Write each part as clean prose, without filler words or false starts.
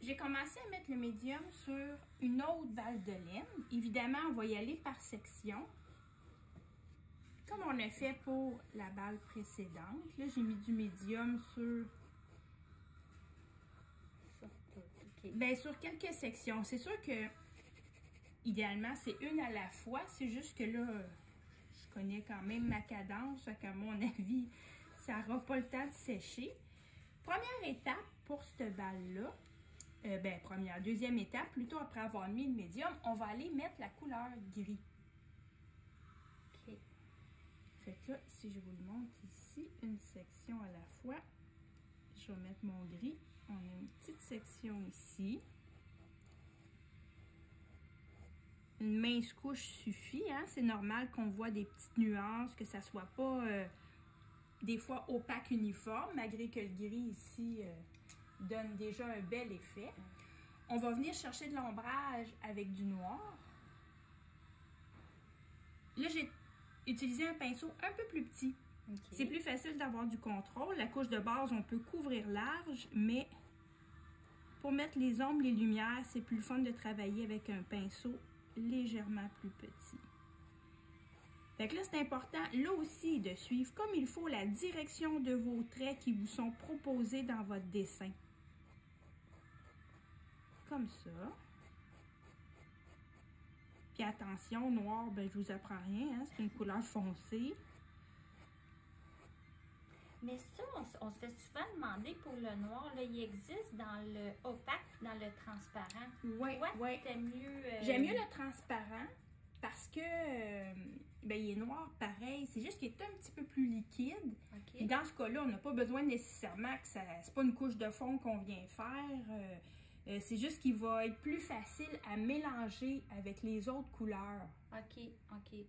J'ai commencé à mettre le médium sur une autre balle de laine. Évidemment, on va y aller par section, comme on a fait pour la balle précédente. Là, j'ai mis du médium sur... Bien, sur quelques sections. C'est sûr que, idéalement, c'est une à la fois. C'est juste que là, je connais quand même ma cadence. À mon avis, ça n'aura pas le temps de sécher. Première étape pour cette balle-là, deuxième étape, plutôt après avoir mis le médium, on va aller mettre la couleur gris. OK. Fait que là, si je vous le montre ici, une section à la fois, je vais mettre mon gris. On a une petite section ici. Une mince couche suffit, hein? C'est normal qu'on voit des petites nuances, que ça soit pas des fois opaque uniforme, malgré que le gris ici donne déjà un bel effet. On va venir chercher de l'ombrage avec du noir. Là, j'ai utilisé un pinceau un peu plus petit. Okay. C'est plus facile d'avoir du contrôle. La couche de base, on peut couvrir large, mais pour mettre les ombres, les lumières, c'est plus fun de travailler avec un pinceau légèrement plus petit. Fait que là, c'est important, là aussi, de suivre comme il faut la direction de vos traits qui vous sont proposés dans votre dessin. Comme ça. Puis attention, noir, ben je vous apprends rien, hein, c'est une couleur foncée. Mais ça, on se fait souvent demander pour le noir, là, il existe dans le opaque, dans le transparent. Oui, oui. T'aimes mieux... J'aime mieux le transparent parce que ben, il est noir pareil. C'est juste qu'il est un petit peu plus liquide. Okay. Et dans ce cas-là, on n'a pas besoin nécessairement que ça... C'est pas une couche de fond qu'on vient faire. C'est juste qu'il va être plus facile à mélanger avec les autres couleurs. OK, OK.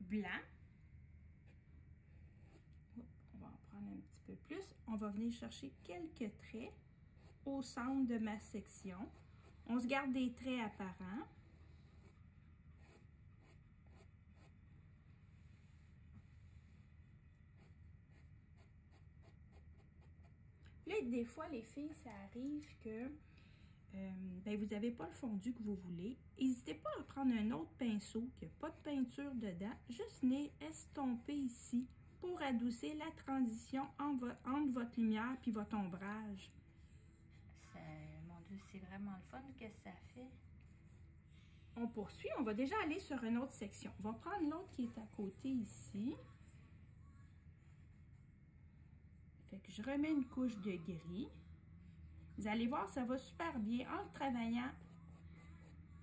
Blanc. On va en prendre un petit peu plus. On va venir chercher quelques traits au centre de ma section. On se garde des traits apparents. Là, des fois, les filles, ça arrive que ben, vous n'avez pas le fondu que vous voulez. N'hésitez pas à prendre un autre pinceau qui n'a pas de peinture dedans. Juste venir estomper ici pour adoucir la transition entre votre lumière et votre ombrage. Mon Dieu, c'est vraiment le fun que ça fait. On poursuit. On va déjà aller sur une autre section. On va prendre l'autre qui est à côté ici. Fait que je remets une couche de gris. Vous allez voir, ça va super bien en travaillant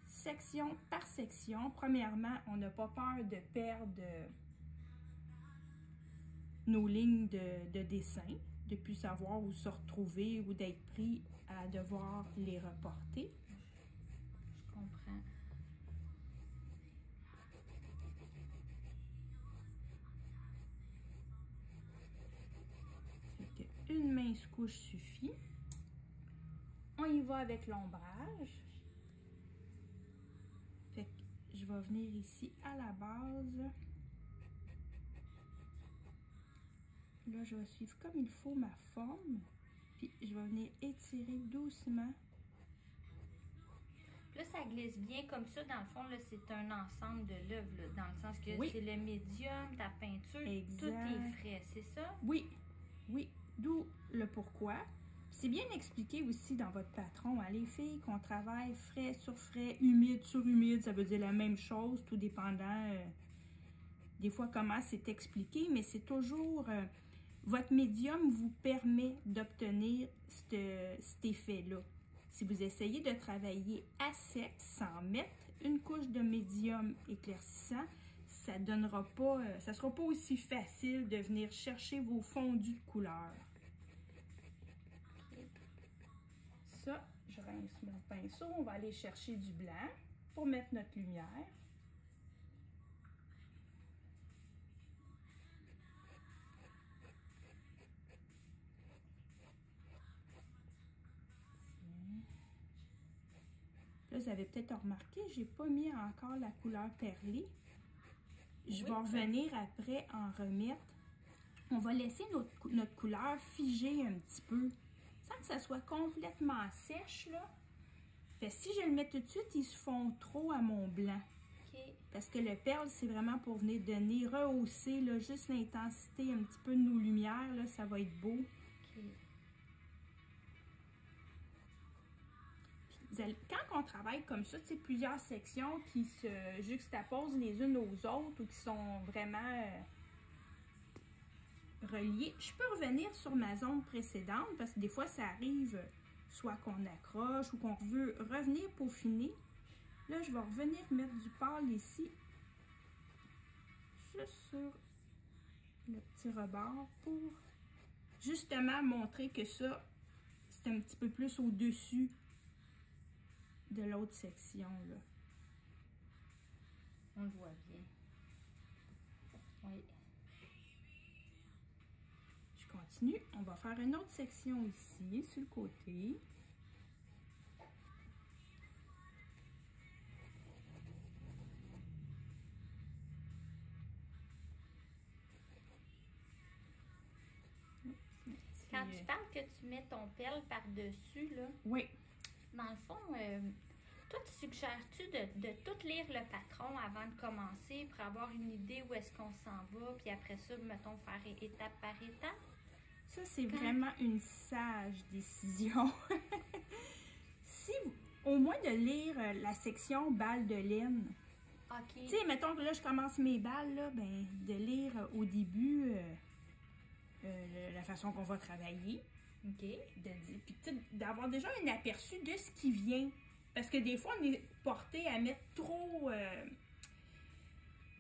section par section. Premièrement, on n'a pas peur de perdre nos lignes de dessin, de ne plus savoir où se retrouver ou d'être pris à devoir les reporter. Je comprends. Une mince couche suffit. On y va avec l'ombrage. Fait que je vais venir ici à la base. Là, je vais suivre comme il faut ma forme. Puis je vais venir étirer doucement. Là, ça glisse bien comme ça. Dans le fond, c'est un ensemble de l'œuvre, dans le sens que oui. C'est le médium, ta peinture, exact. Tout est frais, c'est ça? Oui, oui. D'où le pourquoi. C'est bien expliqué aussi dans votre patron, hein, les filles, qu'on travaille frais sur frais, humide sur humide, ça veut dire la même chose, tout dépendant des fois comment c'est expliqué, mais c'est toujours, votre médium vous permet d'obtenir cet effet-là. Si vous essayez de travailler à sec sans mettre une couche de médium éclaircissant, ça donnera pas, ça sera pas aussi facile de venir chercher vos fondus de couleur. Ça, je rince mon pinceau. On va aller chercher du blanc pour mettre notre lumière. Là, vous avez peut-être remarqué, j'ai pas mis encore la couleur perlée. Je vais revenir après en remettre. On va laisser notre couleur figer un petit peu. sans que ça soit complètement sèche, là. Fait que si je le mets tout de suite, ils se font trop à mon blanc. OK. Parce que le perle, c'est vraiment pour venir donner, rehausser, là, juste l'intensité un petit peu de nos lumières, là, ça va être beau. OK. Quand on travaille comme ça, tu sais, plusieurs sections qui se juxtaposent les unes aux autres ou qui sont vraiment reliées, je peux revenir sur ma zone précédente parce que des fois, ça arrive soit qu'on accroche ou qu'on veut revenir peaufiner. Là, je vais revenir mettre du pâle ici, juste sur le petit rebord pour justement montrer que ça, c'est un petit peu plus au-dessus de l'autre section, là. On le voit bien. Oui. Je continue. On va faire une autre section ici, sur le côté. Quand tu parles que tu mets ton perle par-dessus, là, Oui. dans le fond, toi, tu suggères-tu de tout lire le patron avant de commencer pour avoir une idée où est-ce qu'on s'en va, puis après ça, mettons, faire étape par étape? Ça, c'est vraiment une sage décision. Si, au moins de lire la section balles de laine. OK. Tu sais, mettons que là, je commence mes balles, là, ben, de lire au début la façon qu'on va travailler. OK. Puis d'avoir déjà un aperçu de ce qui vient. Parce que des fois, on est porté à mettre trop...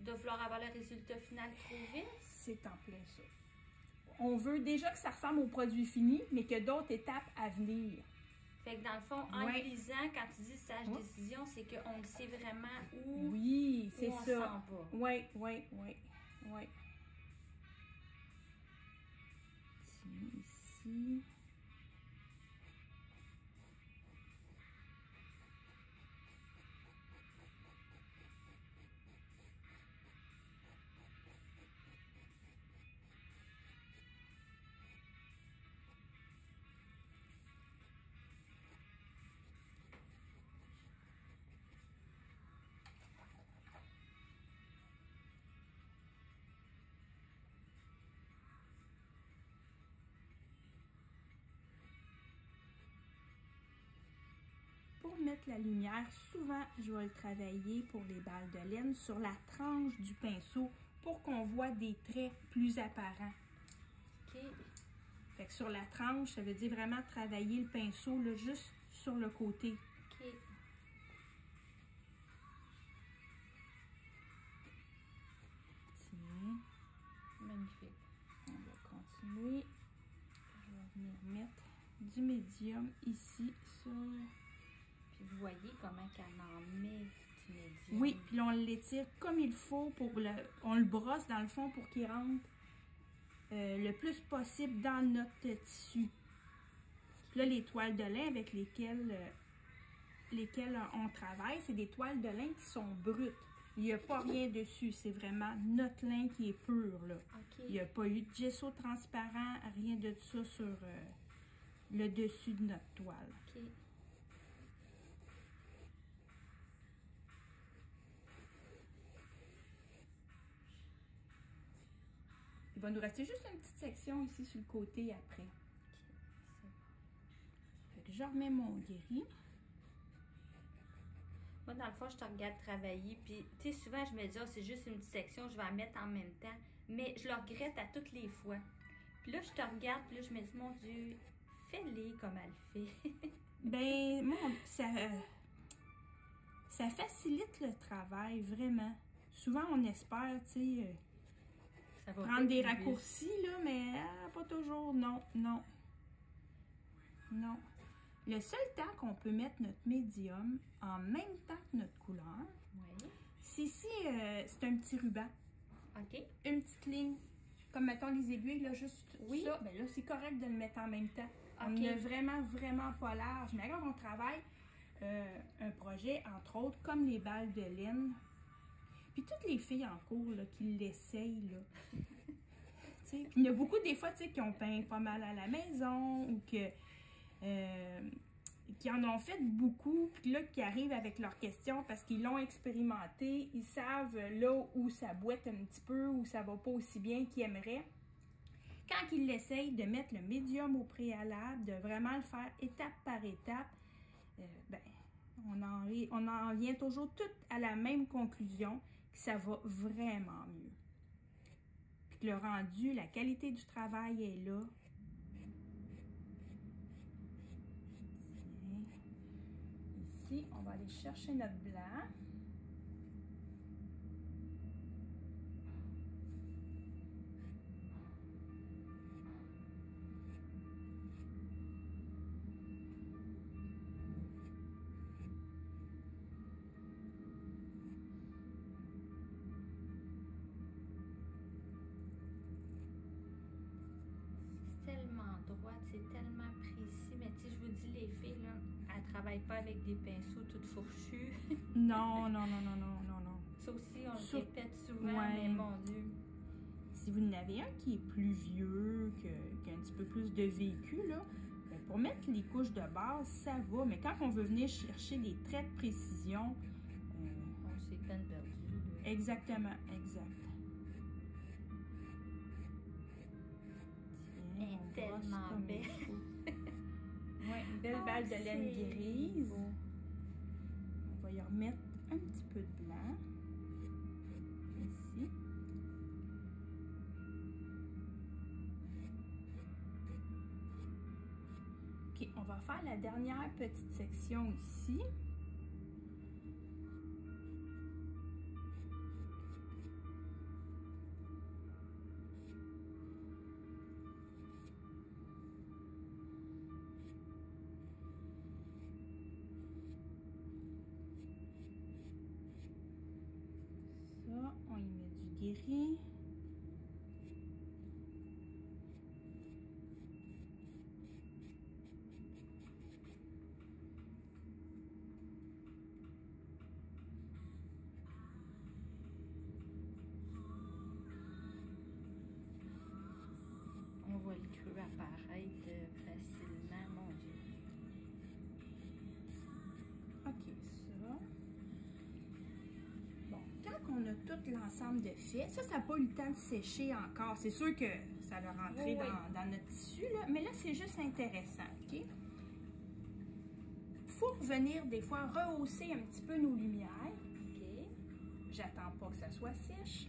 De vouloir avoir le résultat final trop vite? C'est en plein ça. On veut déjà que ça ressemble au produit fini, mais que d'autres étapes à venir. Fait que dans le fond, en Ouais. lisant, quand tu dis sage décision, c'est qu'on le sait vraiment où, Oui, c'est où on ça. s'en va. Oui. Ici. Pour mettre la lumière, souvent, je vais le travailler pour les balles de laine sur la tranche du pinceau pour qu'on voit des traits plus apparents. OK. Fait que sur la tranche, ça veut dire vraiment travailler le pinceau là, juste sur le côté. OK. Tiens, Magnifique. on va continuer. Je vais venir mettre du médium ici sur... Puis vous voyez comment qu'elle en met du médium. Oui, puis là, on l'étire comme il faut pour le... On le brosse dans le fond pour qu'il rentre le plus possible dans notre tissu. Puis là, les toiles de lin avec lesquelles on travaille, c'est des toiles de lin qui sont brutes. Il n'y a pas rien dessus, c'est vraiment notre lin qui est pur, là. OK. Il n'y a pas eu de gesso transparent, rien de ça sur le dessus de notre toile. OK. Il va nous rester juste une petite section ici sur le côté après. Fait que je remets mon guéri. Moi, dans le fond, je te regarde travailler, puis, tu sais, souvent, je me dis, oh, c'est juste une petite section, je vais en mettre en même temps. Mais je le regrette à toutes les fois. Puis là, je te regarde, puis là, je me dis, mon Dieu, fais-les comme elle fait. Ben, moi, ça facilite le travail, vraiment. Souvent, on espère, tu sais, Ça va prendre des pas plus vite. raccourcis, là, mais pas toujours. Non. Le seul temps qu'on peut mettre notre médium en même temps que notre couleur, Oui. c'est ici, c'est un petit ruban. OK. Une petite ligne. Comme, mettons, les aiguilles, là, juste Oui. ça. Ben là, c'est correct de le mettre en même temps. On OK. n'est vraiment pas large. Mais quand on travaille un projet, entre autres, comme les balles de laine, puis toutes les filles en cours, là, qui l'essayent, là. Tu sais, puis il y en a beaucoup, des fois, tu sais, qui ont peint pas mal à la maison ou que qui en ont fait beaucoup, puis là, qui arrivent avec leurs questions parce qu'ils l'ont expérimenté, ils savent là où ça boite un petit peu, où ça va pas aussi bien qu'ils aimeraient. Quand ils l'essayent de mettre le médium au préalable, de vraiment le faire étape par étape, on en vient toujours tout à la même conclusion, que ça va vraiment mieux. Puis que le rendu, la qualité du travail est là. Ici, on va aller chercher notre blanc. C'est tellement précis, mais tu sais, je vous dis, les filles, là, elles ne travaillent pas avec des pinceaux toutes fourchus. Non. Ça aussi, on le répète souvent, mais mon Dieu. Si vous en avez un qui est plus vieux, qui a un petit peu plus de vécu, là, pour mettre les couches de base, ça va, mais quand on veut venir chercher des traits de précision... c'est peine perdue. Exactement, exact. Elle est tellement belle. Oui, une belle balle de laine grise. On va y remettre un petit peu de blanc. Ici. OK, on va faire la dernière petite section ici. On y met du guéri. On voit le creux apparaître facilement, mon Dieu. OK, ça. Bon, quand on a tout l'ensemble de fait, ça n'a pas eu le temps de sécher encore. C'est sûr que ça va rentrer dans notre tissu, là, mais là, c'est juste intéressant, OK? Il faut revenir des fois rehausser un petit peu nos lumières. OK? J'attends pas que ça soit sèche.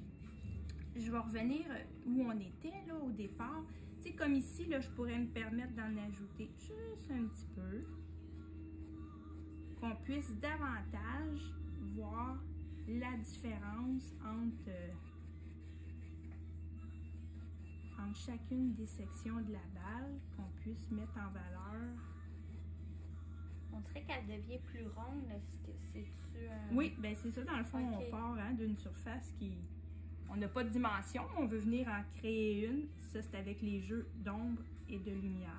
Je vais revenir où on était, là, au départ. Tu sais, comme ici, là, je pourrais me permettre d'en ajouter juste un petit peu. Qu'on puisse davantage voir la différence entre chacune des sections de la balle, qu'on puisse mettre en valeur. On dirait qu'elle devient plus ronde. C'est-tu... Oui, bien c'est ça. Dans le fond, on part d'une surface qui... On n'a pas de dimension, on veut venir en créer une. Ça, c'est avec les jeux d'ombre et de lumière.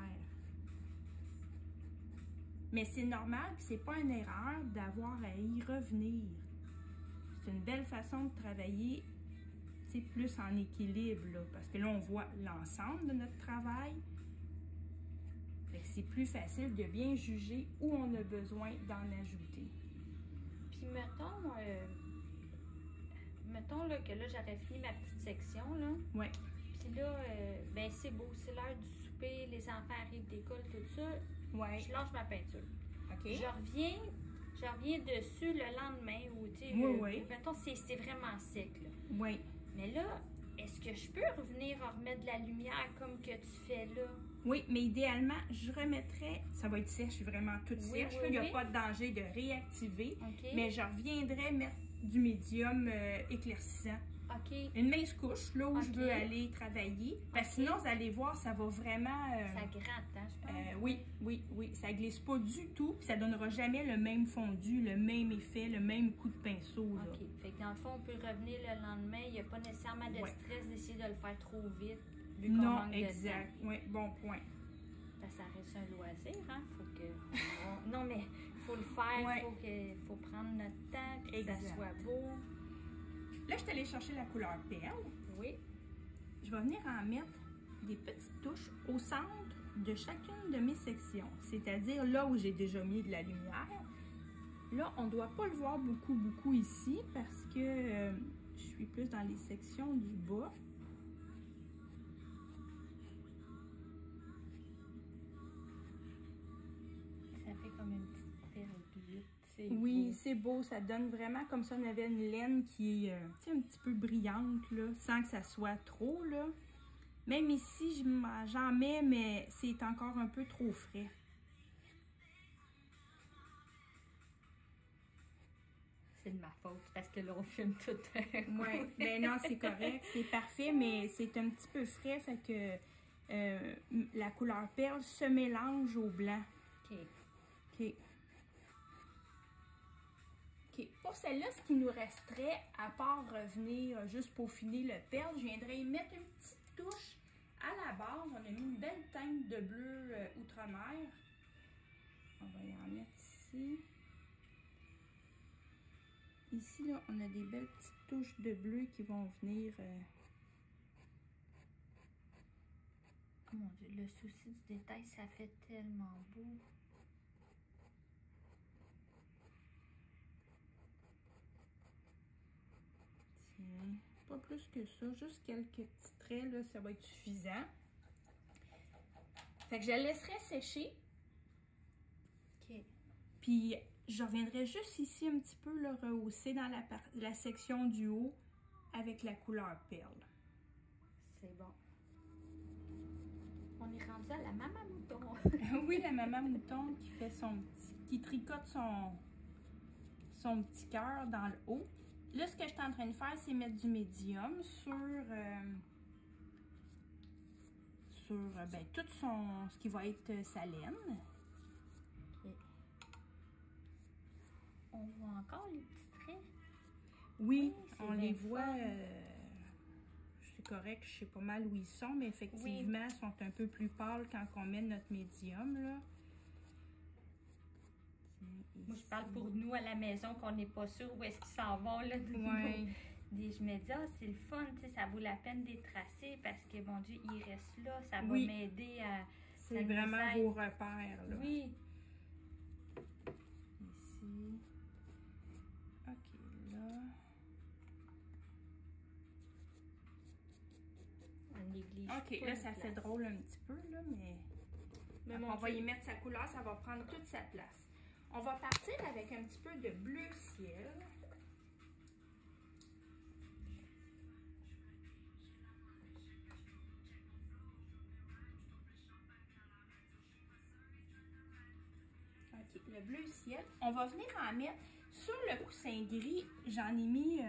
Mais c'est normal, puis c'est pas une erreur d'avoir à y revenir. C'est une belle façon de travailler, tu sais, plus en équilibre, là, parce que là, on voit l'ensemble de notre travail. C'est plus facile de bien juger où on a besoin d'en ajouter. Puis mettons là, que là, j'aurais fini ma petite section, là. Oui. Puis là, ben c'est beau, c'est l'heure du souper, les enfants arrivent d'école, tout ça. Ouais. Je lâche ma peinture. OK. Je reviens dessus le lendemain où, tu sais, mettons, c'est vraiment sec, là. Oui. Mais là, est-ce que je peux revenir remettre de la lumière comme que tu fais là? Oui, mais idéalement, je remettrais, ça va être sèche, vraiment toute sèche, il n'y a pas de danger de réactiver, mais je reviendrai mettre du médium éclaircissant. Une mince couche, là où je veux aller travailler. Parce que sinon, vous allez voir, ça va vraiment... ça gratte, hein, je pense. Oui. Ça glisse pas du tout. Puis ça donnera jamais le même fondu, le même effet, le même coup de pinceau. Là. OK. Fait que dans le fond, on peut revenir le lendemain. Il n'y a pas nécessairement de stress d'essayer de le faire trop vite. Vu qu'on manque exact. Oui, bon point. Ça reste un loisir, hein? Faut que... Non, mais il faut le faire. Faut prendre notre temps, que ça soit beau. Là, je suis allée chercher la couleur perle. Oui. Je vais venir en mettre des petites touches au centre de chacune de mes sections, c'est-à-dire là où j'ai déjà mis de la lumière. Là, on ne doit pas le voir beaucoup ici parce que je suis plus dans les sections du bas. Ça fait comme une petite perle. Oui, c'est beau. Ça donne vraiment comme ça, on avait une laine qui est un petit peu brillante, là, sans que ça soit trop, là. Même ici, j'en mets, mais c'est encore un peu trop frais. C'est de ma faute, parce que là, on filme tout. Oui, ben non, c'est correct, c'est parfait, mais c'est un petit peu frais, fait que la couleur perle se mélange au blanc. OK. OK. OK. Pour celle-là, ce qui nous resterait, à part revenir juste peaufiner le perle, je viendrais y mettre une petite touche. À la base, on a mis une belle teinte de bleu outre-mer. On va y en mettre ici. Ici, là, on a des belles petites touches de bleu qui vont venir... Oh mon Dieu, le souci du détail, ça fait tellement beau. Tiens, pas plus que ça, juste quelques petits traits, là, ça va être suffisant. Fait que je la laisserai sécher. OK. Puis, je reviendrai juste ici un petit peu, là, rehausser dans la section du haut avec la couleur perle. C'est bon. On est rendu à la maman mouton. Oui, la maman mouton qui fait qui tricote son petit cœur dans le haut. Là, ce que je suis en train de faire, c'est mettre du médium sur ben, tout ce qui va être sa laine. Okay. On voit encore les petits traits? Oui, oui on les voit. C'est correct, je sais pas mal où ils sont, mais effectivement, ils sont un peu plus pâles quand on met notre médium, là. Moi, je parle pour nous à la maison qu'on n'est pas sûr où est-ce qu'ils s'en vont, là. Ouais. Je me dis, ah, c'est le fun, tu sais, ça vaut la peine d'être tracé parce que, mon Dieu, ils restent là, ça va m'aider à... C'est vraiment vos repères, là. Oui. Ici. OK, là. On néglige OK, là, ça fait drôle un petit peu, là, mais on va y mettre sa couleur, ça va prendre toute sa place. On va partir avec un petit peu de bleu ciel. OK, le bleu ciel. On va venir en mettre sur le coussin gris. J'en ai mis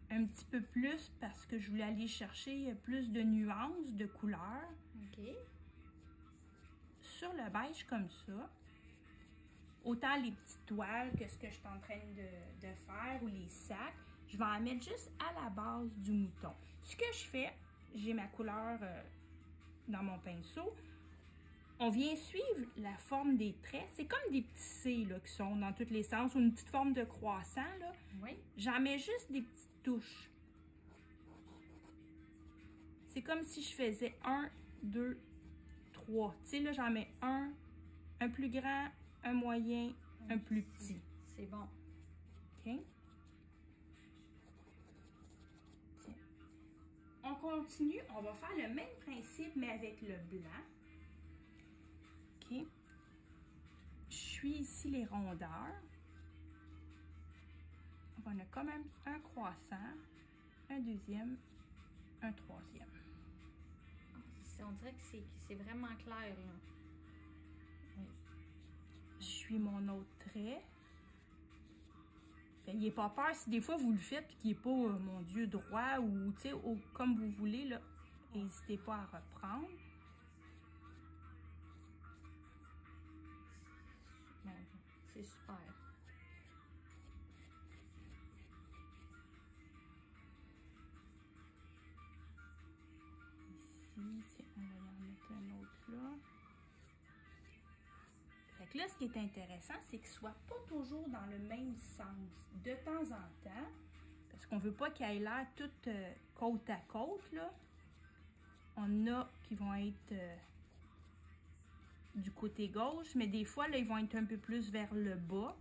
un petit peu plus parce que je voulais aller chercher plus de nuances, de couleurs. OK. Sur le beige comme ça, autant les petites toiles que ce que je suis en train de faire ou les sacs, je vais en mettre juste à la base du mouton. Ce que je fais, j'ai ma couleur dans mon pinceau. On vient suivre la forme des traits. C'est comme des petits C là, qui sont dans tous les sens, ou une petite forme de croissant. Oui. J'en mets juste des petites touches. C'est comme si je faisais 1, 2, 3. Tu sais, là, j'en mets un plus grand, un moyen, un plus petit. C'est bon. OK? Tiens. On continue. On va faire le même principe, mais avec le blanc. OK? Je suis ici les rondeurs. On a quand même un croissant, un deuxième, un troisième. On dirait que c'est vraiment clair, là. Oui. Je suis mon autre trait. Il n'est pas peur si des fois vous le faites et qu'il n'est pas, mon Dieu, droit ou comme vous voulez, là. N'hésitez pas à reprendre. C'est super. Ici, on va y en mettre un autre là. Fait que là, ce qui est intéressant, c'est qu'il ne soit pas toujours dans le même sens. De temps en temps, parce qu'on ne veut pas qu'il ait l'air tout côte à côte, là. on a qui vont être du côté gauche, mais des fois, là, ils vont être un peu plus vers le bas.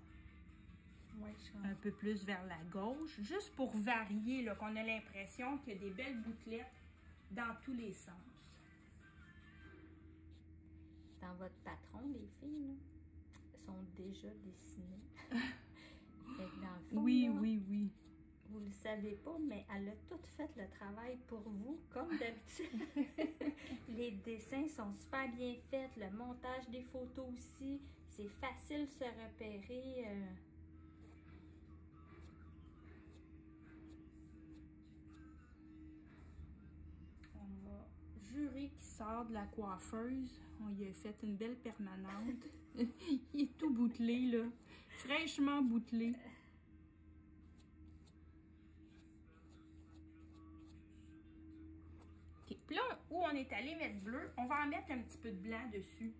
Ouais, Un peu plus vers la gauche, juste pour varier, là, qu'on a l'impression qu'il y a des belles bouclettes dans tous les sens. Dans votre patron, les filles, là, sont déjà dessinées. Fait que dans le fond, Oui, là, oui. vous le savez pas, mais elle a tout fait le travail pour vous, comme d'habitude. Les dessins sont super bien faits, le montage des photos aussi, c'est facile de se repérer. On va jurer qu'il sort de la coiffeuse. On lui a fait une belle permanente. Il est tout bouclé, là. Fraîchement bouclé. OK. Puis là, où on est allé mettre bleu, on va en mettre un petit peu de blanc dessus.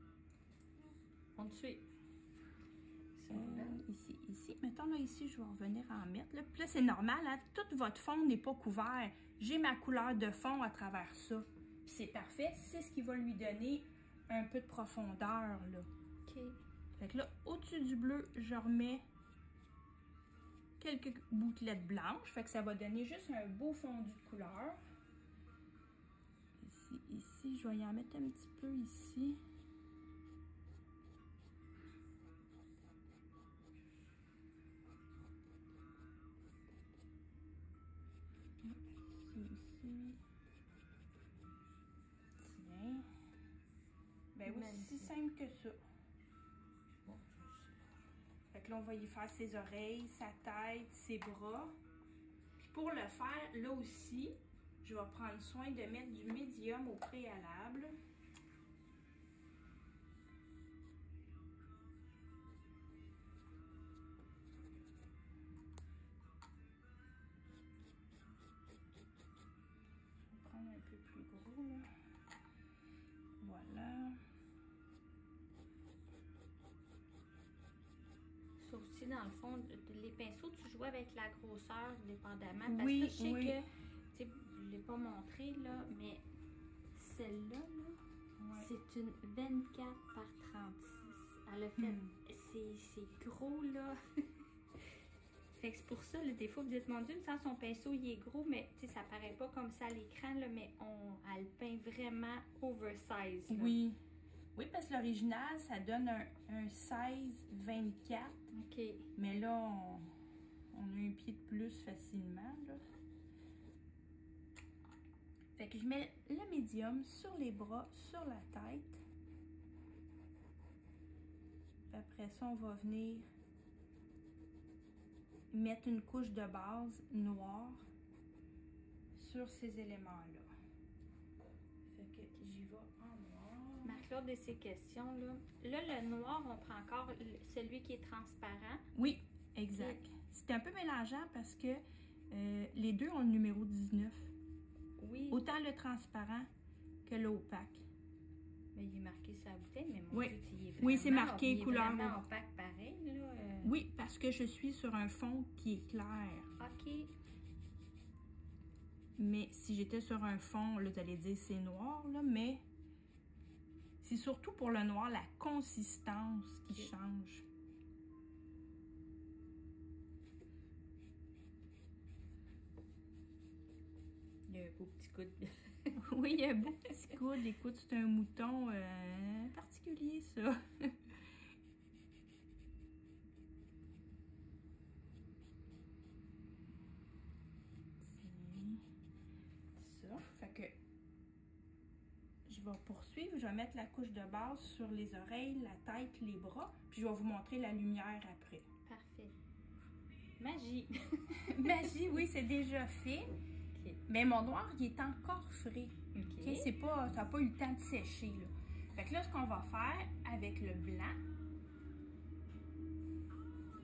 On te suit. Ici. Mettons, là, ici, je vais revenir en mettre. Là. Puis là, c'est normal, hein? Tout votre fond n'est pas couvert. J'ai ma couleur de fond à travers ça. Puis c'est parfait. C'est ce qui va lui donner un peu de profondeur, là. OK. Fait que là, au-dessus du bleu, je remets quelques bouclettes blanches. Fait que ça va donner juste un beau fondu de couleur. Ici, je vais y en mettre un petit peu ici. Ici. Tiens. Ben oui, c'est si simple que ça. Fait que là, on va y faire ses oreilles, sa tête, ses bras. Puis pour le faire, là aussi, je vais prendre soin de mettre du médium au préalable. Je vais prendre un peu plus gros, là. Voilà. Ça aussi, dans le fond, les pinceaux, tu joues avec la grosseur, dépendamment. Parce Oui, que je sais oui. que, tu sais, je ne l'ai pas montré, là, mais celle-là, là, Ouais. c'est une 24 par 36. Elle a fait, c'est gros, là. Fait que c'est pour ça, là, des fois, vous dites, mon Dieu, me semble son pinceau, il est gros, mais tu sais, ça paraît pas comme ça à l'écran, là, mais elle peint vraiment oversize. Là. Oui. Oui, parce que l'original, ça donne un 16-24. OK. Mais là, on a un pied de plus facilement, là. Fait que je mets le médium sur les bras, sur la tête. Puis après ça, on va venir mettre une couche de base noire sur ces éléments-là. Fait que j'y vais en noir. Marc-Claude de ses questions, là. Là, le noir, on prend encore celui qui est transparent. Oui, exact. C'est un peu mélangeant parce que les deux ont le numéro 19. Oui. Autant le transparent que l'opaque. Mais il est marqué sur la bouteille, mais mon Oui. Dieu, il est Oui, c'est vraiment- marqué il est couleur vraiment rouge. opaque pareil, là. Oui, parce que je suis sur un fond qui est clair. OK. Mais si j'étais sur un fond, là, tu allais dire c'est noir, là, mais c'est surtout pour le noir la consistance qui change. Il y a un beau petit coup de... Oui, il y a un beau petit coude. Écoute, c'est un mouton particulier, ça. Ça. Fait que je vais poursuivre. Je vais mettre la couche de base sur les oreilles, la tête, les bras. Puis je vais vous montrer la lumière après. Parfait. Magie. Magie, oui, c'est déjà fait. OK. Mais mon noir, il est encore frais. OK. OK? C'est pas, ça n'a pas eu le temps de sécher, là. Fait que là, ce qu'on va faire avec le blanc,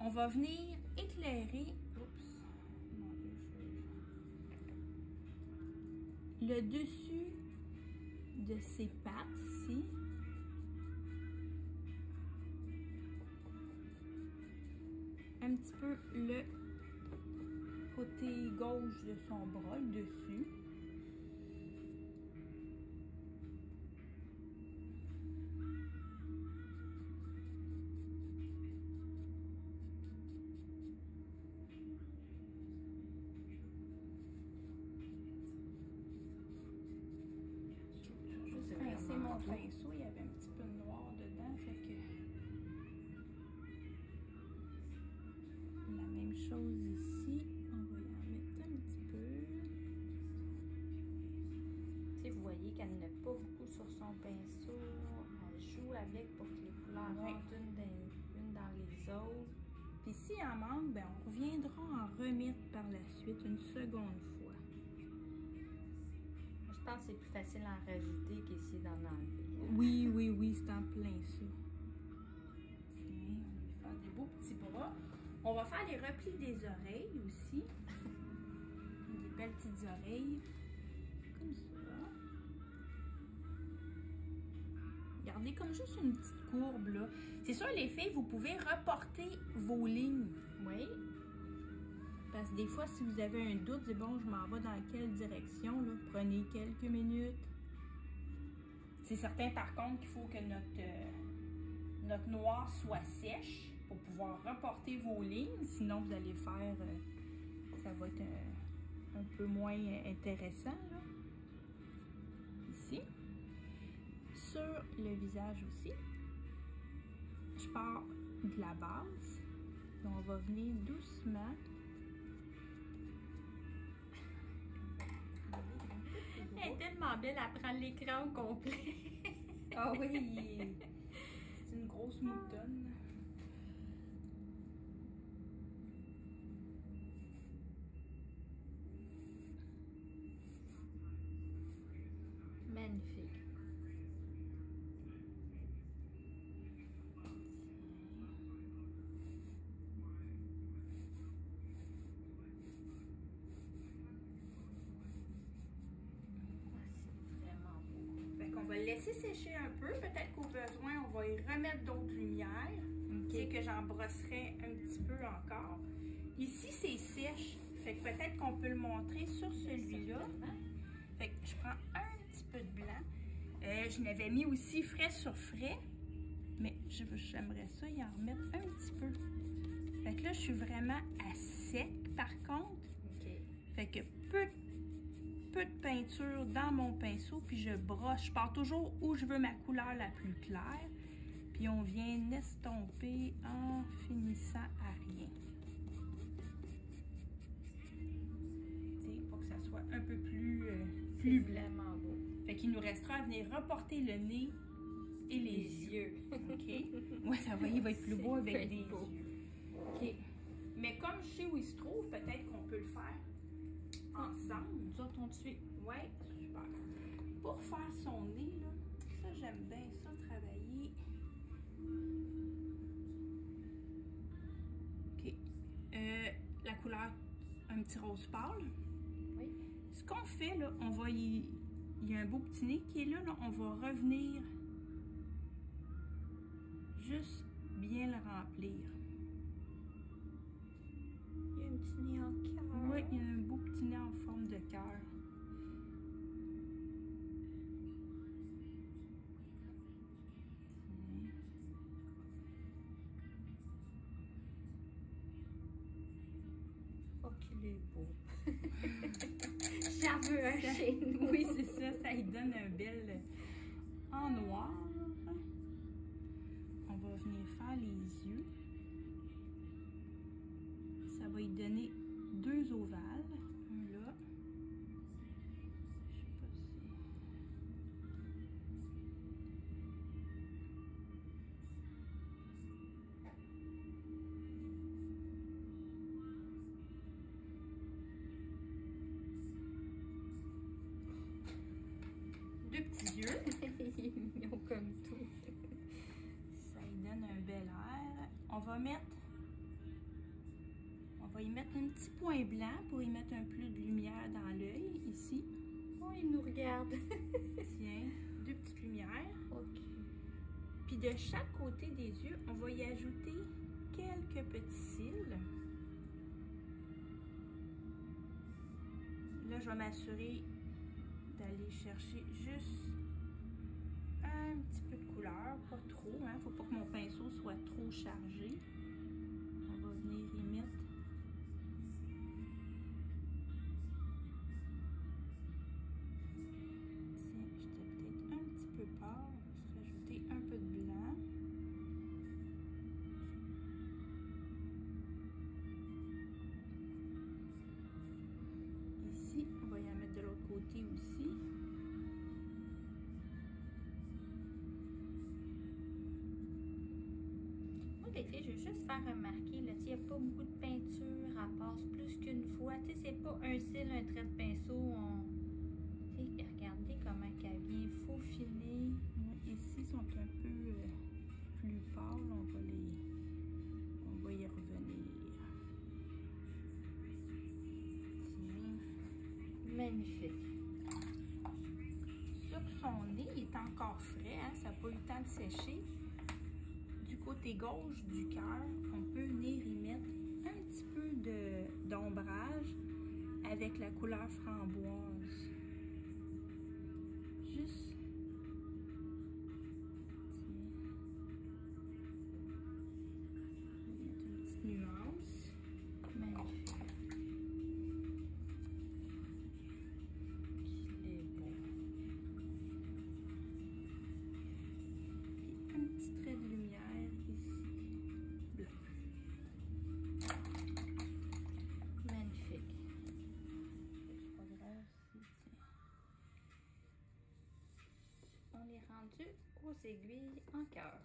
on va venir éclairer... Oups. Mon Dieu, le dessus de ses pattes, ici. Un petit peu le côté gauche de son bras, le dessus. pinceau, il y avait un petit peu de noir dedans, fait que... La même chose ici, on va y en mettre un petit peu. Tu sais, vous voyez qu'elle n'a pas beaucoup sur son pinceau. Elle joue avec pour que les couleurs rentrent une dans les autres. Puis s'il en manque, ben on reviendra en remettre par la suite une seconde fois. Je pense que c'est plus facile à en rajouter qu'essayer d'en enlever. Oui, c'est en plein ça. Tiens, on va faire des beaux petits bras. On va faire les replis des oreilles aussi. Des belles petites oreilles. Comme ça. Gardez comme juste une petite courbe là. C'est sûr les filles, vous pouvez reporter vos lignes. Oui. Parce que des fois, si vous avez un doute, c'est bon, je m'en vais dans quelle direction, là. Prenez quelques minutes. C'est certain, par contre, qu'il faut que notre noir soit sèche pour pouvoir reporter vos lignes. Sinon, vous allez faire... ça va être un peu moins intéressant, là. Ici. Sur le visage aussi. Je pars de la base. Et on va venir doucement... Elle est tellement belle à prendre l'écran au complet. Ah oui, c'est une grosse moutonne. Magnifique. On va le laisser sécher un peu. Peut-être qu'au besoin, on va y remettre d'autres lumières. Okay. Que j'en brosserai un petit peu encore. Ici, c'est sèche. Fait que peut-être qu'on peut le montrer sur celui-là. Fait que je prends un petit peu de blanc. Je l'avais mis aussi frais sur frais. Mais j'aimerais ça y en remettre un petit peu. Fait que là, je suis vraiment à sec par contre. Okay. Fait que peu de peinture dans mon pinceau, puis je brosse. Je pars toujours où je veux ma couleur la plus claire, puis on vient estomper en finissant à rien. Pour que ça soit un peu plus blanc. Beau. Fait qu'il nous restera à venir reporter le nez et les yeux. OK? Ouais, ça va, il va être plus beau avec des yeux. OK. Mais comme je sais où il se trouve, peut-être qu'on peut le faire ensemble. Nous autres, on te suit. Oui, super. Pour faire son nez, là, ça, j'aime bien ça, travailler. OK. La couleur, un petit rose pâle. Oui. Ce qu'on fait, là, on va y... Il y a un beau petit nez qui est là, on va revenir juste bien le remplir. Il y a un petit nez en cœur. Oui, il y a un beau petit nez en forme de cœur. Oh, qu'il est beau. J'en veux un chez nous. Oui, c'est ça, ça lui donne un bel en noir. On va venir faire les yeux. Ça va y donner deux ovales. Un là. Je sais pas si... Deux petits yeux. Il est mignon comme tout. Ça lui donne un bel air. On va y mettre un petit point blanc pour y mettre un peu de lumière dans l'œil, ici. Oh, il nous regarde. Tiens, deux petites lumières. OK. Puis de chaque côté des yeux, on va y ajouter quelques petits cils. Là, je vais m'assurer d'aller chercher juste un petit peu de couleur, pas trop, hein. Faut pas que mon pinceau soit trop chargé. On va venir y mettre. Tiens, j'étais peut-être un petit peu pâle. les filles, je veux juste faire remarquer, là, il n'y a pas beaucoup de peinture, elle passe plus qu'une fois. Tu sais, c'est pas un cil, un trait de pinceau. Regardez comment elle vient faufiner. Ici, ils sont un peu plus pâles. On va y revenir. Magnifique. Sur son nez, il est encore frais, hein, ça n'a pas eu le temps de sécher. Du côté gauche du cœur, on peut venir y mettre un petit peu d'ombrage avec la couleur framboise. Juste. Mettre une petite nuance. Magnifique. Il est beau. Un petit trait de lumière ici. Blanc. Magnifique. C'est pas grave si, tiens. On est rendu aux aiguilles en cœur.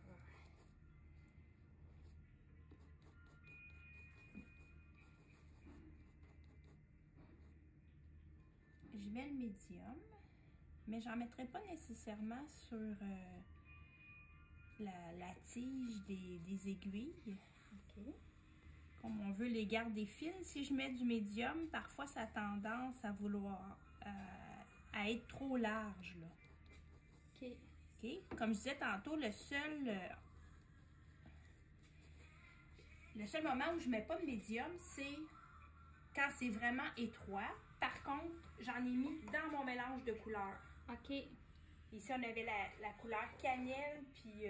Je mets le médium, mais j'en mettrai pas nécessairement sur la tige des aiguilles. OK. Comme on veut les garder fines, si je mets du médium, parfois ça a tendance à vouloir à être trop large, là. OK. OK? Comme je disais tantôt, le seul moment où je mets pas de médium, c'est quand c'est vraiment étroit. Par contre, j'en ai mis dans mon mélange de couleurs. OK. Ici, on avait la couleur cannelle puis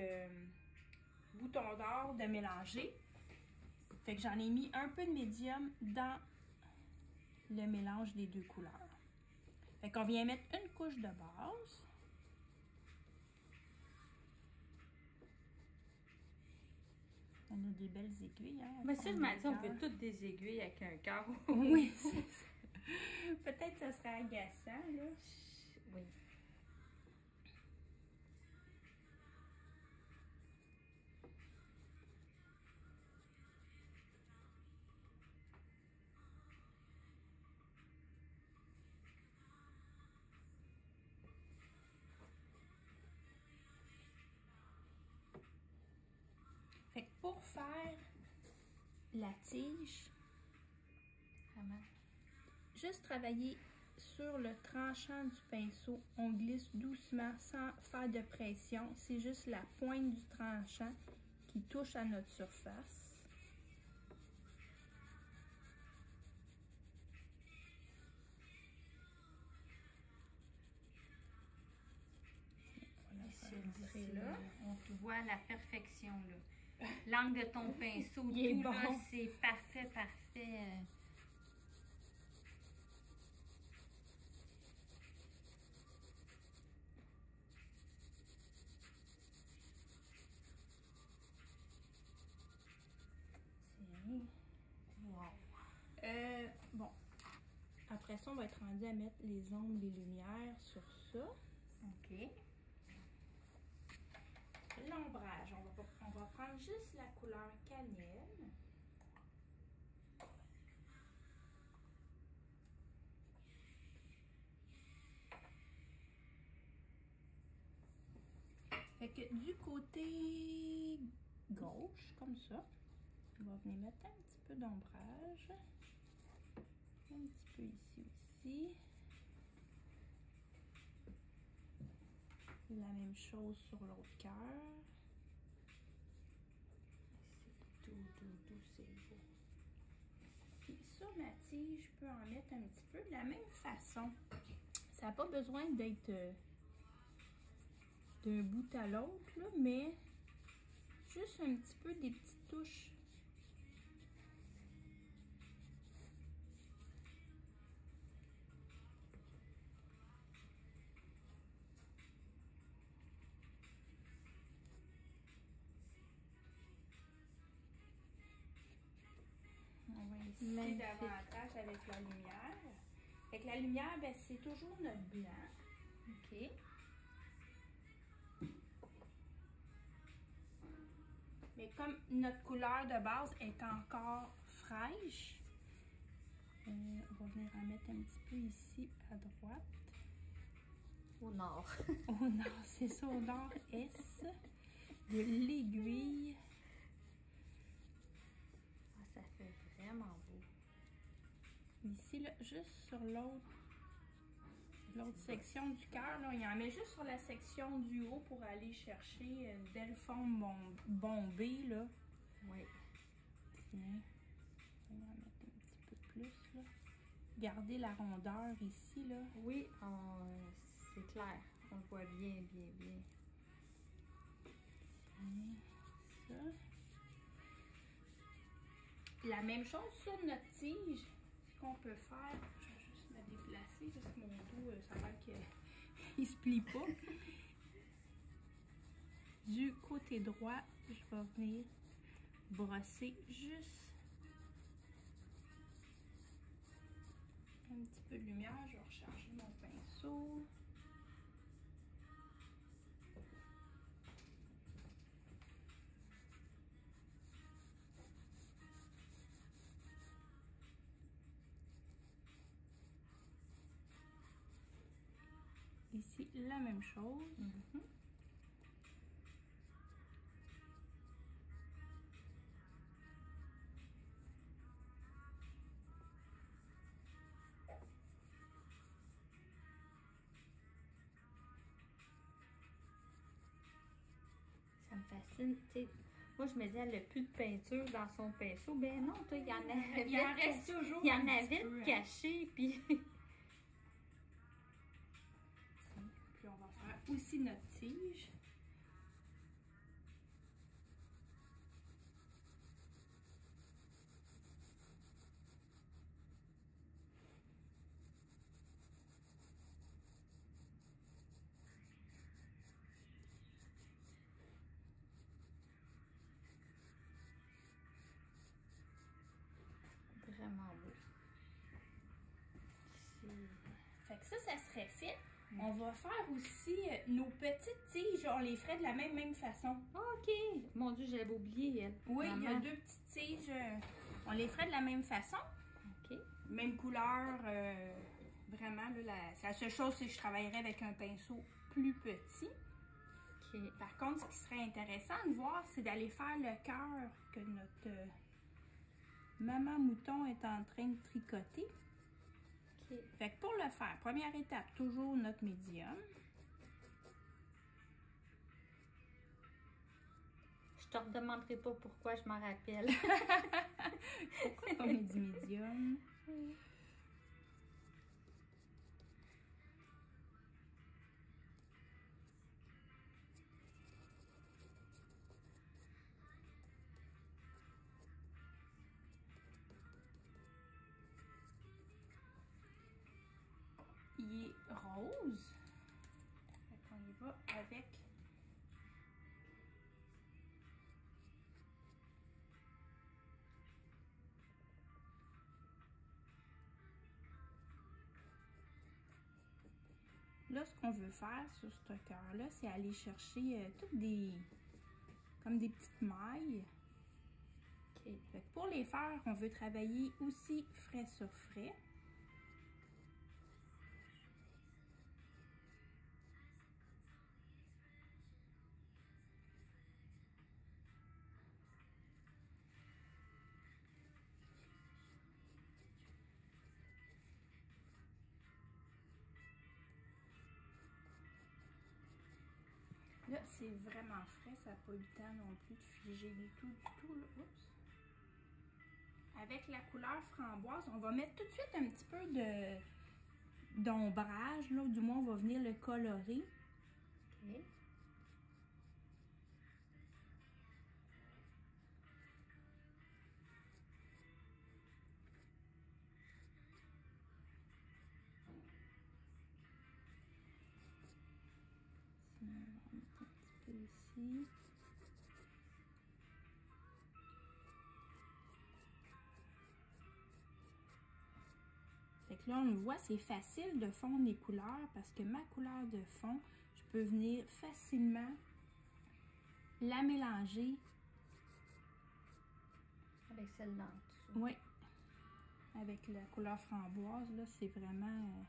bouton d'or de mélanger. Fait que j'en ai mis un peu de médium dans le mélange des deux couleurs. Fait qu'on vient mettre une couche de base. On a des belles aiguilles, hein? Mais ça, je m'en dis, on veut toutes des aiguilles avec un cœur. Oui, c'est ça. Peut-être que ça serait agaçant, là. Oui. Fait que pour faire la tige, Vraiment. juste travailler sur le tranchant du pinceau. On glisse doucement sans faire de pression. C'est juste la pointe du tranchant qui touche à notre surface. Voilà, Ici, ça va rentrer là. on te voit à la perfection, là. L'angle de ton pinceau, Il est tout, bon. là, c'est parfait, parfait. Wow. Bon. Après ça, on va être rendu à mettre les ombres, les lumières sur ça. OK. L'ombrage, on va prendre juste la couleur cannelle. Fait que du côté gauche, comme ça, on va venir mettre un petit peu d'ombrage. Un petit peu ici aussi. La même chose sur l'autre cœur. C'est tout, c'est beau. Puis sur ma tige, je peux en mettre un petit peu de la même façon. Ça n'a pas besoin d'être d'un bout à l'autre, là, mais juste un petit peu des petites touches. On va insister davantage avec la lumière. Avec la lumière, ben, c'est toujours notre blanc. OK. Mais comme notre couleur de base est encore fraîche, on va venir en mettre un petit peu ici à droite. Au nord. Au nord, c'est ça, au nord-est de l'aiguille. Ah, ça fait vraiment beau. Ici, là, juste sur l'autre section du cœur, là, il en met juste sur la section du haut pour aller chercher une belle forme bombée, là. Oui. Tiens, on va en mettre un petit peu plus, là. Gardez la rondeur ici, là. Oui, c'est clair. On le voit bien, bien, bien. Tiens, ça. La même chose sur notre tige. Ce qu'on peut faire, je vais juste me déplacer parce que mon dos, ça a l'air qu'il se plie pas. Du côté droit, je vais venir brosser juste un petit peu de lumière. Je vais recharger mon pinceau. Ici, la même chose. Ça me fascine. T'sais, moi, je me dis, elle n'a plus de peinture dans son pinceau. Ben non, toi, il y en avait. Il en reste toujours. Il y en un petit avait peu, de hein. caché, puis. Puis on va faire aussi notre tige. Vraiment beau. Fait que ça serait fait. On va faire aussi nos petites tiges, on les ferait de la même façon. OK. Mon Dieu, j'avais oublié, elle. Oui, il y a Maman. 2 petites tiges, on les ferait de la même façon. OK. Même couleur, vraiment, là, la seule chose, c'est que je travaillerais avec un pinceau plus petit. OK. Par contre, ce qui serait intéressant de voir, c'est d'aller faire le cœur que notre maman mouton est en train de tricoter. OK. Fait que pour le faire, première étape, toujours notre médium. Je te redemanderai pas pourquoi, je m'en rappelle. Pourquoi on met du médium? Il est rose. Fait qu'on y va avec là, ce qu'on veut faire sur ce cœur-là, c'est aller chercher toutes comme des petites mailles. OK. Fait que pour les faire, on veut travailler aussi frais sur frais. Là, c'est vraiment frais, ça n'a pas eu le temps non plus de figer du tout, là. Oups. Avec la couleur framboise, on va mettre tout de suite un petit peu d'ombrage, là, ou du moins on va venir le colorer. OK. On va mettre un petit peu ici. Fait que là, on le voit, c'est facile de fondre les couleurs parce que ma couleur de fond, je peux venir facilement la mélanger Avec celle-là en dessous. Oui. Avec la couleur framboise, là, c'est vraiment...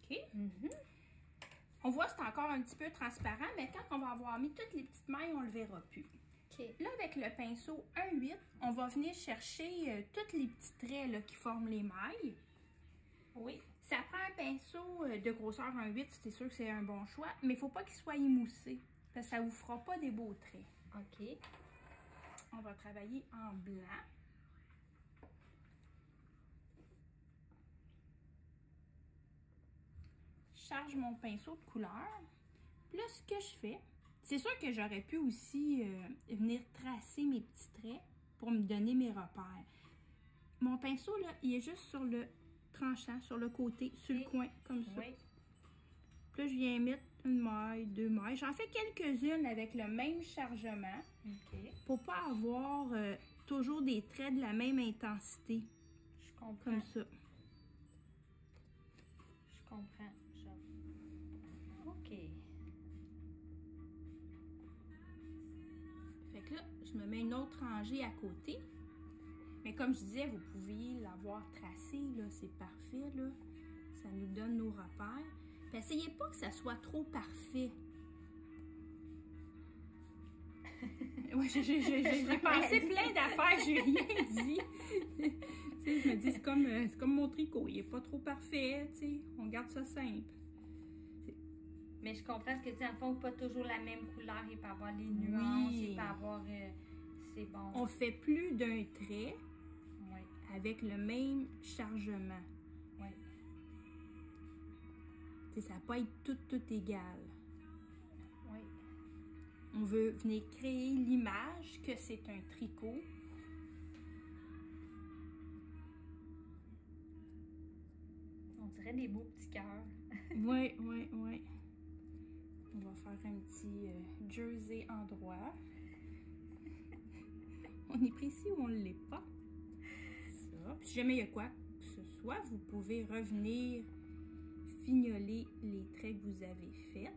OK. On voit que c'est encore un petit peu transparent, mais quand on va avoir mis toutes les petites mailles, on ne le verra plus. OK. Là, avec le pinceau 1,8, on va venir chercher tous les petits traits là, qui forment les mailles. Oui. Ça prend un pinceau de grosseur 1,8, c'est sûr que c'est un bon choix, mais il ne faut pas qu'il soit émoussé, parce que ça ne vous fera pas des beaux traits. OK. On va travailler en blanc. Je charge mon pinceau de couleur. Puis là, ce que je fais, c'est sûr que j'aurais pu aussi venir tracer mes petits traits pour me donner mes repères. Mon pinceau, là, il est juste sur le tranchant, sur le côté, sur le coin, comme ça. Oui. Puis là, je viens mettre une maille, deux mailles. J'en fais quelques-unes avec le même chargement. OK. Pour pas avoir toujours des traits de la même intensité. Je comprends. Comme ça. Je comprends. OK. Fait que là, je me mets une autre rangée à côté. Mais comme je disais, vous pouviez l'avoir tracé, là, c'est parfait, là. Ça nous donne nos repères. Puis essayez pas que ça soit trop parfait. Ouais, j'ai pensé plein d'affaires, j'ai rien dit. Tu sais, je me dis, c'est comme mon tricot, il est pas trop parfait, tu sais. On garde ça simple. Mais je comprends ce que tu dis, en fond, pas toujours la même couleur, il peut avoir les nuances, Oui. il peut avoir... c'est bon. On fait plus d'un trait Oui. avec le même chargement. Oui. Tu sais, ça va pas être tout égal. Oui. On veut venir créer l'image que c'est un tricot. On dirait des beaux petits cœurs. Oui. On va faire un petit jersey en droit. On est précis ou on ne l'est pas. Ça. Puis si jamais il y a quoi que ce soit, vous pouvez revenir fignoler les traits que vous avez faits.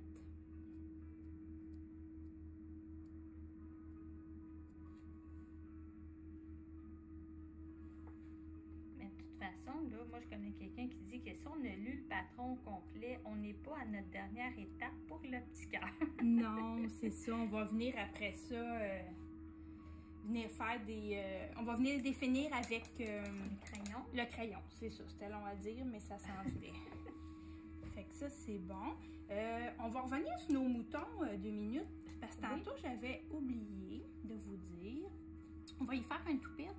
Mais de toute façon, là, moi, je connais quelqu'un qui dit que si on a lu le patron au complet, on n'est pas à notre dernière étape pour le petit cœur. Non, c'est ça. On va venir après ça, venir faire des... on va venir définir avec... Crayon. Le crayon, c'est ça. C'était long à dire, mais ça s'en venait. Fait que ça, c'est bon. On va revenir sur nos moutons 2 minutes, parce que tantôt, j'avais oublié de vous dire. On va y faire un toupette.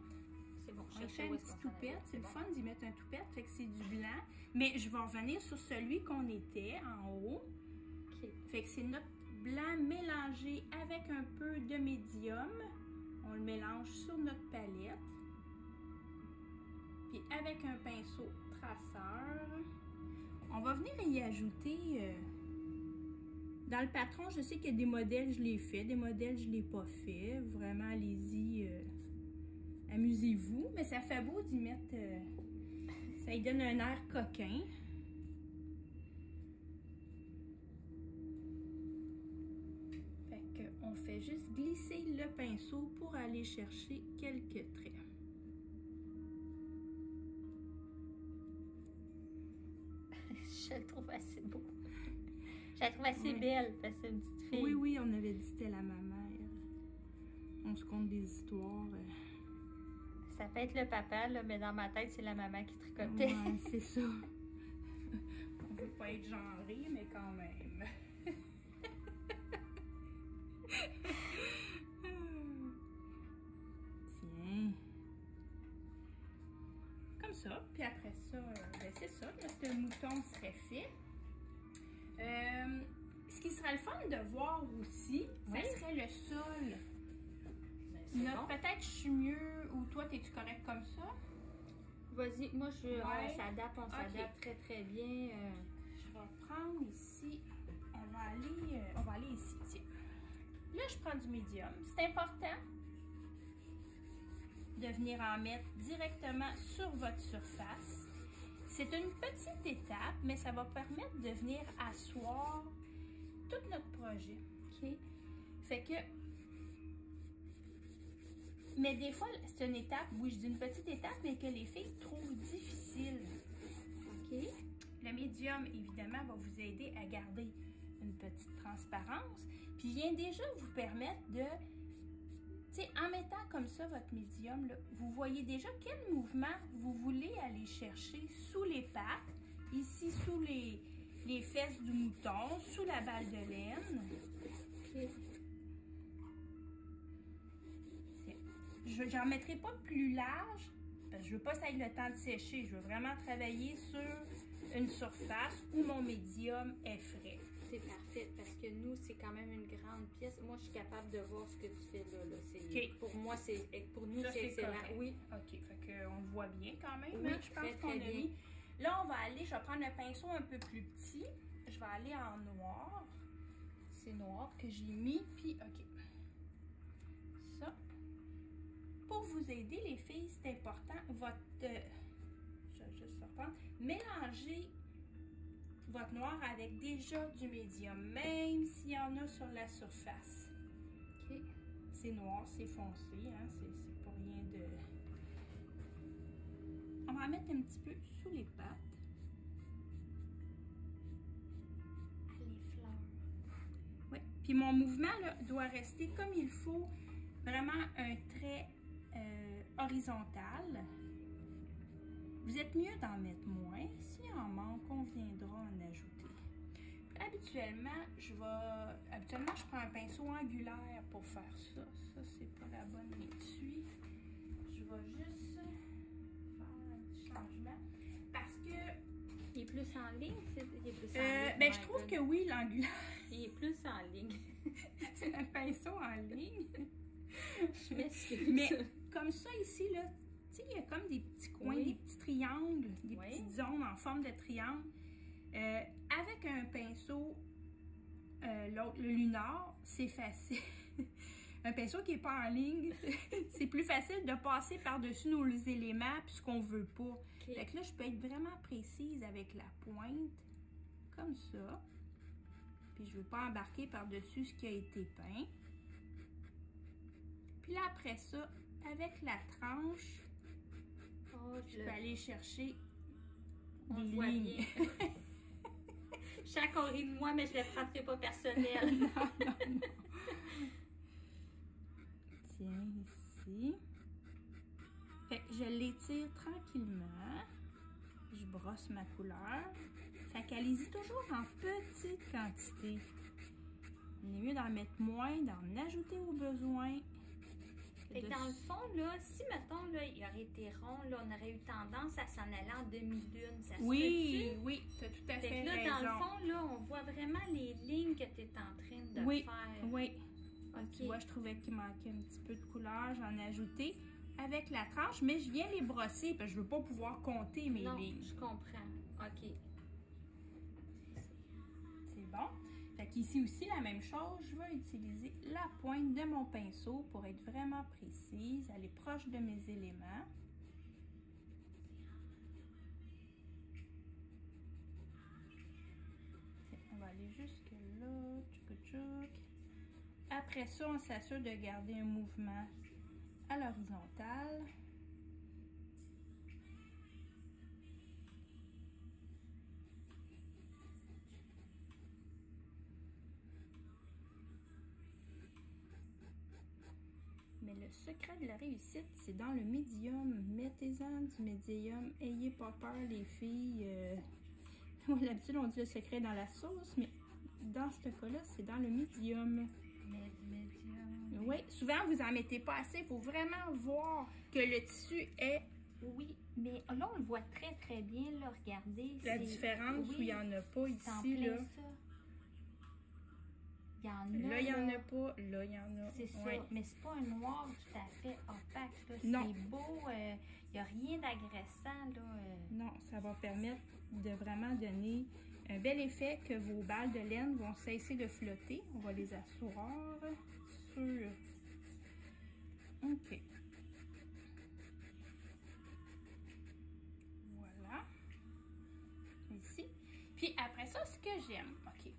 C'est bon. On va y faire une petite toupette. C'est le fun d'y mettre un toupette, fait que c'est du blanc. Mais je vais revenir sur celui qu'on était en haut. OK. Fait que c'est notre blanc mélangé avec un peu de médium. On le mélange sur notre palette. Puis avec un pinceau traceur, on va venir y ajouter... dans le patron, je sais qu'il y a des modèles, je l'ai fait. Des modèles, je ne l'ai pas fait. Vraiment, allez-y, amusez-vous. Mais ça fait beau d'y mettre... ça lui donne un air coquin. Fait qu'on fait juste glisser le pinceau pour aller chercher quelques traits. Je le trouve assez beau. Je la trouve assez belle, parce que c'est une petite fille. Oui, on avait dit que c'était la maman. On se conte des histoires. Ça peut être le papa, là, mais dans ma tête, c'est la maman qui tricotait. Ouais, c'est ça. On veut pas être genré, mais quand même. Tiens. Comme ça. Puis après ça, ben c'est ça. Notre mouton serait fait. Ce qui serait le fun de voir aussi, ça serait le sol. Bon. Peut-être je suis mieux ou toi, es-tu correct comme ça? Vas-y, moi, Ouais. on s'adapte très très bien. Je vais prendre ici, on va aller ici, tiens. Là, je prends du médium. C'est important de venir en mettre directement sur votre surface. C'est une petite étape, mais ça va permettre de venir asseoir tout notre projet. OK? Fait que... Mais des fois, c'est une étape, oui, je dis une petite étape, mais que les filles trouvent difficile. OK? Le médium, évidemment, va vous aider à garder une petite transparence, puis vient déjà vous permettre de... Tu sais, en mettant comme ça votre médium, là, vous voyez déjà quel mouvement vous voulez aller chercher sous les pattes, ici sous les fesses du mouton, sous la balle de laine. Okay. Je n'en mettrai pas plus large, parce que je ne veux pas que ça ait le temps de sécher. Je veux vraiment travailler sur une surface où mon médium est frais. C'est parfait parce que nous, c'est quand même une grande pièce. Moi, je suis capable de voir ce que tu fais là. Okay. Pour moi, pour nous, c'est excellent. Correct. Oui. OK. Fait qu'on le voit bien quand même. Oui, je pense qu'on a mis. Là, je vais prendre le pinceau un peu plus petit. Je vais aller en noir. C'est noir que j'ai mis. Puis, OK. Ça. Pour vous aider, les filles, c'est important. Je vais juste reprendre. Mélangez votre noir avec déjà du médium, même s'il y en a sur la surface. OK. C'est noir, c'est foncé, hein? C'est pas rien de... On va en mettre un petit peu sous les pattes. Les fleurs. Oui. Puis mon mouvement là, doit rester comme il faut. Vraiment un trait horizontal. Vous êtes mieux d'en mettre moins. S'il en manque, on viendra en ajouter. Habituellement, je prends un pinceau angulaire pour faire ça. Ça, c'est pas la bonne étui. Je vais juste faire un petit changement. Parce que... Il est plus en ligne? Ben, je trouve que oui, l'angulaire. Il est plus en ligne. C'est un pinceau en ligne. Je m'excuse. Mais comme ça ici, là, tu sais, il y a comme des petits coins, oui. des petits triangles, des petites zones en forme de triangle. Avec un pinceau, le lunar, c'est facile. Un pinceau qui n'est pas en ligne, c'est plus facile de passer par-dessus nos éléments puis ce qu'on veut pas. Okay. Fait que là, je peux être vraiment précise avec la pointe, comme ça. Puis je ne veux pas embarquer par-dessus ce qui a été peint. Puis là, après ça, avec la tranche, je peux aller chercher des lignes. Je sens qu'on rit de moi, mais je ne le prendrai pas personnel. Non. Tiens, ici. Fait que je l'étire tranquillement. Je brosse ma couleur. Fait qu'allez-y toujours en petite quantité. Il est mieux d'en mettre moins, d'en ajouter au besoin. Fait que dans le fond, là, si, mettons, là, il aurait été rond, là, on aurait eu tendance à s'en aller en demi-lune. Ça se oui, oui, tu as tout à fait là, raison. dans le fond, là, on voit vraiment les lignes que tu es en train de faire. Oui, okay. Tu vois, je trouvais qu'il manquait un petit peu de couleur. J'en ai ajouté avec la tranche, mais je viens les brosser parce que je ne veux pas pouvoir compter mes lignes. Je comprends. OK. C'est bon. Fait qu'ici aussi, la même chose, je vais utiliser la pointe de mon pinceau pour être vraiment précise, aller proche de mes éléments. On va aller jusque là, tchouk tchouk. Après ça, on s'assure de garder un mouvement à l'horizontale. Mais le secret de la réussite, c'est dans le médium. Mettez-en du médium. Ayez pas peur, les filles. D'habitude, on dit le secret dans la sauce, mais dans ce cas-là, c'est dans le médium. Médium. Oui, souvent, vous en mettez pas assez. Il faut vraiment voir que le tissu est... Oui, mais là, on le voit très, très bien. Là, regardez. La différence où il n'y en a pas ici, là. Ça. Il y en a. Là, il n'y en a pas. Là, il y en a. C'est ça. Mais c'est pas un noir tout à fait opaque. Non. C'est beau. Il n'y a rien d'agressant. Non, ça va permettre de vraiment donner un bel effet que vos balles de laine vont cesser de flotter. On va les asseoir sur... OK. Puis après ça, ce que j'aime, OK.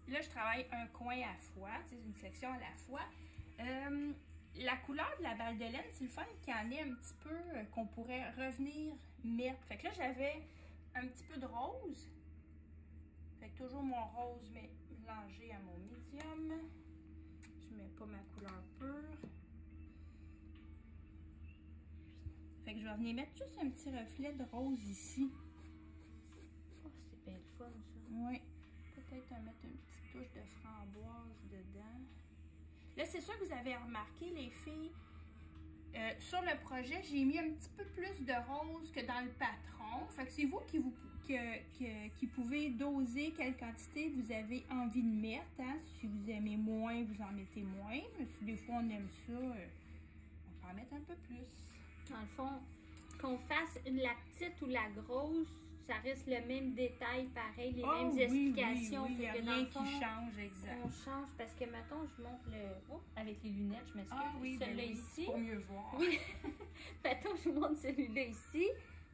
Là, je travaille un coin à la fois, c'est une section à la fois. La couleur de la balle de laine, c'est le fun qu'il y en ait un petit peu, qu'on pourrait revenir mettre. Fait que là, j'avais un petit peu de rose. Fait que toujours mon rose, mais mélangé à mon médium. Je mets pas ma couleur pure. Fait que je vais venir mettre juste un petit reflet de rose ici. Oh, c'est bien le fun, ça. Oui. Peut-être mettre une petite touche de framboise dedans. Là, c'est sûr que vous avez remarqué, les filles, sur le projet, j'ai mis un petit peu plus de rose que dans le patron. Fait que c'est vous qui pouvez doser quelle quantité vous avez envie de mettre. Hein? Si vous aimez moins, vous en mettez moins. Mais si des fois on aime ça, on peut en mettre un peu plus. Dans le fond, qu'on fasse la petite ou la grosse, ça reste le même détail, pareil, les mêmes explications. Oui, il n'y a rien qui change, exact. On change parce que, mettons, je montre le... Oh, avec les lunettes, je m'excuse. Ah oui, celui-là oui, ici. pour mieux voir. Oui. Mettons, je vous montre celui-là ici.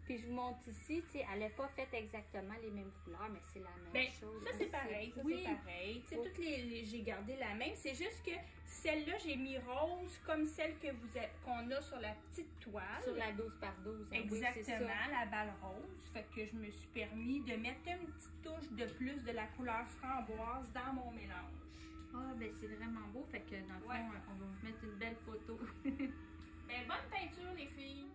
Puis je vous montre ici, tu sais, elle n'est pas faite exactement les mêmes couleurs, mais c'est la même chose. Ça, c'est pareil. Ça, c'est pareil. Tu sais, toutes j'ai gardé la même. C'est juste que celle-là, j'ai mis rose comme celle qu'on a sur la petite toile. Sur la 12 par 12. Hein, exactement, oui, la balle rose. Fait que je me suis permis de mettre une petite touche de plus de la couleur framboise dans mon mélange. Ah, ben c'est vraiment beau. Fait que dans le fond, on va vous mettre une belle photo. Bonne peinture, les filles!